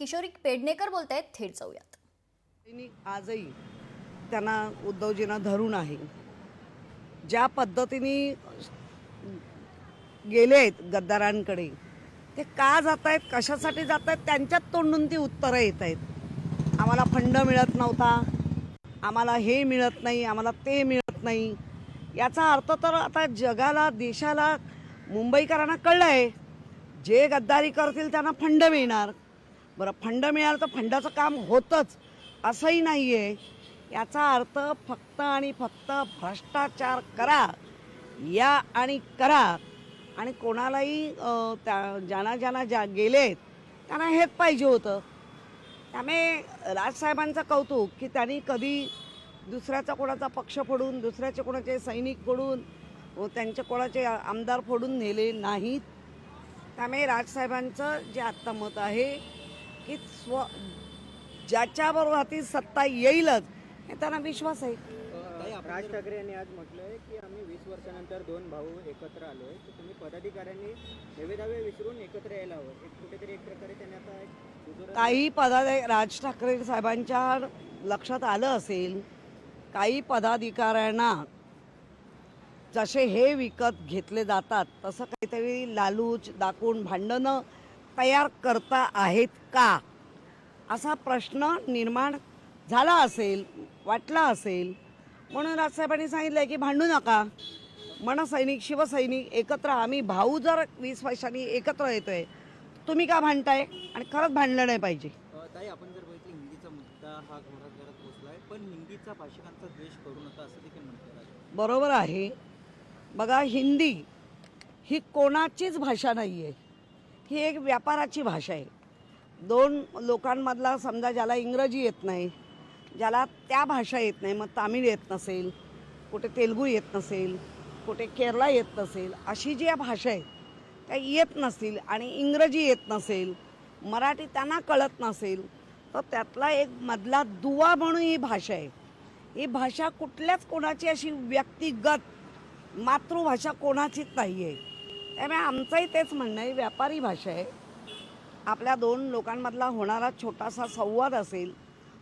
किशोरी पेडणेकर बोलतायत, थेट जाऊयात. आजही त्यांना उद्धवजींना धरून आहे. ज्या पद्धतीने गेलेत गद्दारांकडे, ते का जात आहेत, कशासाठी जात आहेत, त्यांच्यात तोंडून ती उत्तरं येत आहेत. आम्हाला फंड मिळत नव्हता, आम्हाला हे मिळत नाही, आम्हाला ते मिळत नाही. याचा अर्थ तर आता जगाला, देशाला, मुंबईकरांना कळलं आहे, जे गद्दारी करतील त्यांना फंड मिळणार. बरं, फंड मिळालं तर फंडाचं काम होतंच असंही नाही आहे. याचा अर्थ फक्त आणि फक्त भ्रष्टाचार करा, या आणि करा. आणि कोणालाही ज्या गेलेत त्यांना हेच पाहिजे होतं. त्यामुळे राजसाहेबांचं कौतुक की त्यांनी कधी दुसऱ्याचा कोणाचा पक्ष फोडून, दुसऱ्याचे कोणाचे सैनिक फोडून, त्यांचे कोणाचे आमदार फोडून नेले नाहीत. त्यामुळे राजसाहेबांचं जे आत्ता मत आहे की ज्याच्याबरोबर हाती सत्ता येईलच, हे त्यांना विश्वास आहे. राज ठाकरे यांनी आज म्हटलंय की आम्ही 20 वर्षानंतर दोन भाऊ एकत्र आलोय, तर तुम्ही पदाधिकाऱ्यांनी नवे विसरून एकत्र यायला हवं. कुठेतरी एक प्रकारे त्यांनी आता काही राज ठाकरे साहेबांच्या लक्षात आलं असेल, काही पदाधिकाऱ्यांना जसे हे विकत घेतले जातात तसं काहीतरी लालूच दाखवून भांडणं तयार करता आहेत का, असा प्रश्न निर्माण झाला असेल, वाटला असेल. म्हणून राजसाहेबांनी सांगितलं की भांडू नका, मनसैनिक शिवसैनिक एकत्र, आम्ही भाऊ जर 20 वर्षांनी एकत्र येतोय, तुम्ही का भांडताय? आणि खरंच भांडलं नाही पाहिजे. ताई, आपण जर बघितलं हिंदीचा मुद्दा हा घरात पोचलाय, पण हिंदीचा भाषिकांचा द्वेष करू नका असं देखील म्हणतात. बरोबर आहे. बघा, हिंदी ही कोणाचीच भाषा नाही आहे, ही एक व्यापाराची भाषा आहे. दोन लोकांमधला, समजा ज्याला इंग्रजी येत नाही, ज्याला त्या भाषा येत नाही, मग तामिळ येत नसेल, कुठे तेलुगू येत नसेल, कुठे केरला येत नसेल, अशी जी भाषा आहे त्या येत नसतील आणि इंग्रजी येत नसेल, मराठी त्यांना कळत नसेल, तर त्यातला एक मधला दुवा म्हणून ही भाषा आहे. ही भाषा कुठल्याच कोणाची अशी व्यक्तिगत मातृभाषा कोणाचीच नाही आहे. त्यामुळे आमचंही तेच म्हणणं आहे, व्यापारी भाषा आहे. आपल्या दोन लोकांमधला होणारा छोटासा संवाद असेल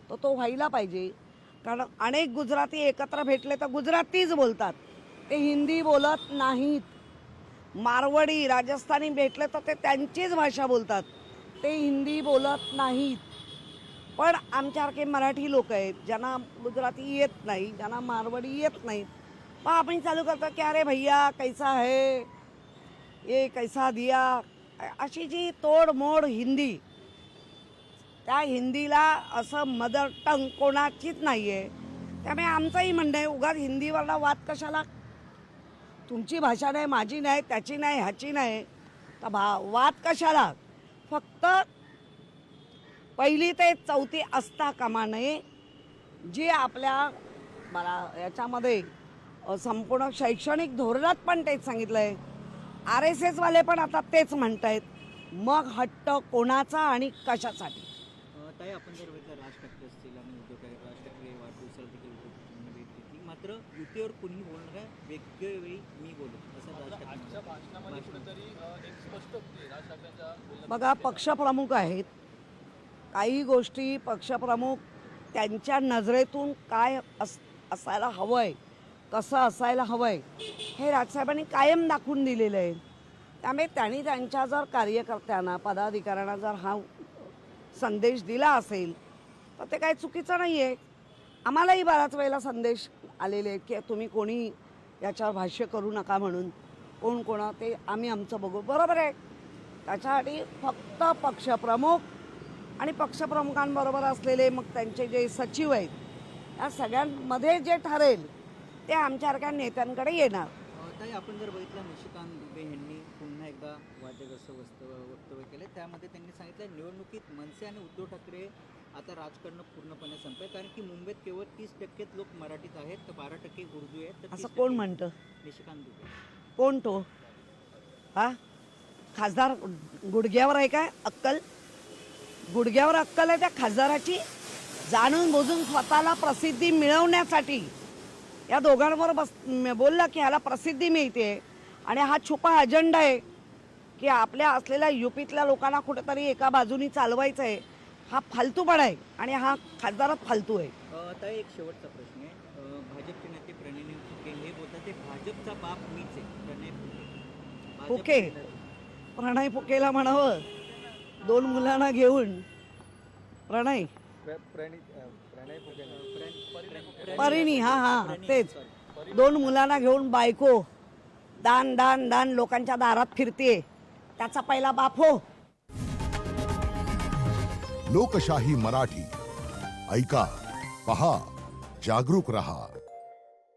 तर तो व्हायला पाहिजे. कारण अनेक गुजराती एकत्र भेटले तर गुजरातीच बोलतात, ते हिंदी बोलत नाहीत. मारवाडी राजस्थानी भेटले तर ते त्यांचीच भाषा बोलतात, ते हिंदी बोलत नाहीत. पण आमच्यासारखे मराठी लोक आहेत ज्यांना गुजराती येत नाही, ज्यांना मारवाडी येत नाही, मग आपण चालू करतो की अरे भैया कैसा है, ये कैसा दिया, अशी जी तोडमोड हिंदी, त्या हिंदीला असं मदर टंग कोणाचीच नाही आहे. त्यामुळे आमचंही म्हणणं आहे, उगाच हिंदीवरला वाद कशाला? तुमची भाषा नाही, माझी नाही, त्याची नाही, ह्याची नाही, तर वाद कशाला? फक्त 1ली ते 4थी असता कामा नये. जे आपल्या याच्यामध्ये संपूर्ण शैक्षणिक धोरणात पण तेच सांगितलं आहे. RSS वाले पण आता तेच म्हणत आहेत. मग हट्ट कोणाचा आणि कशासाठी? ताई, आपण जर बघितलं राज ठाकरे असतील आणि उद्धव ठाकरे, राज ठाकरे वाढदिवसाला देखील भेट घेतली, मात्र युतीवर कोणीही बोलणं काय, वेगळ्या वेळी मी बोलू असं राज ठाकरे. बघा, पक्षप्रमुख आहेत, काही गोष्टी पक्षप्रमुख त्यांच्या नजरेतून काय असायला हवं आहे, कसं असायला हवं आहे, हे राजसाहेबांनी कायम दाखवून दिलेलं आहे. त्यामुळे त्यांनी त्यांच्या जर कार्यकर्त्यांना, पदाधिकाऱ्यांना जर हा संदेश दिला असेल तर ते काही चुकीचं नाही आहे. आम्हालाही बऱ्याच वेळेला संदेश आलेले आहेत की तुम्ही कोणी याच्यावर भाष्य करू नका म्हणून, कोण कोणा ते आम्ही आमचं बघू. बरोबर आहे. त्याच्यासाठी फक्त पक्षप्रमुख आणि पक्षप्रमुखांबरोबर असलेले मग त्यांचे जे सचिव आहेत, या सगळ्यांमध्ये जे ठरेल ते आमच्यासारख्या नेत्यांकडे येणार. ताई, आपण जर बघितलं, निशिकांत दुबे यांनी पुन्हा एकदा वादग्रस्त वक्तव्य केले. त्यामध्ये त्यांनी सांगितलं निवडणुकीत मनसे आणि उद्धव ठाकरे आता राजकारण पूर्णपणे संपेल, कारण की मुंबईत केवळ 30% लोक मराठीत आहेत, तर 12% उर्दू आहेत. असं कोण म्हणतं? निशिकांत दुबे. कोण तो? हा खासदार गुडघ्यावर आहे काय अक्कल? गुडघ्यावर अक्कल आहे त्या खासदाराची? जाणून बुजून स्वतःला प्रसिद्धी मिळवण्यासाठी या दोघांवर बोलला की ह्याला प्रसिद्धी मिळते आणि हा छुपा अजेंडा आहे की आपल्या असलेल्या युपीतल्या लोकांना कुठेतरी एका बाजूनी चालवायचं आहे. हा फालतूपणा आहे आणि हा खासदारात फालतू आहे. आता एक शेवटचा प्रश्न आहे. भाजपचे नेते प्रणय फुके हे बोलतात ते भाजपचा बाप मीच आहे, प्रणय फुके. फुके? प्रणय फुकेला म्हणावं 2 मुलांना घेऊन. प्रणय परिणी, हा तेच. 2 मुलांना घेऊन बायको दान दान दान लोकांच्या दारात फिरते, त्याचा पहिला बाप हो. लोकशाही मराठी ऐका, पहा, जागरूक रहा.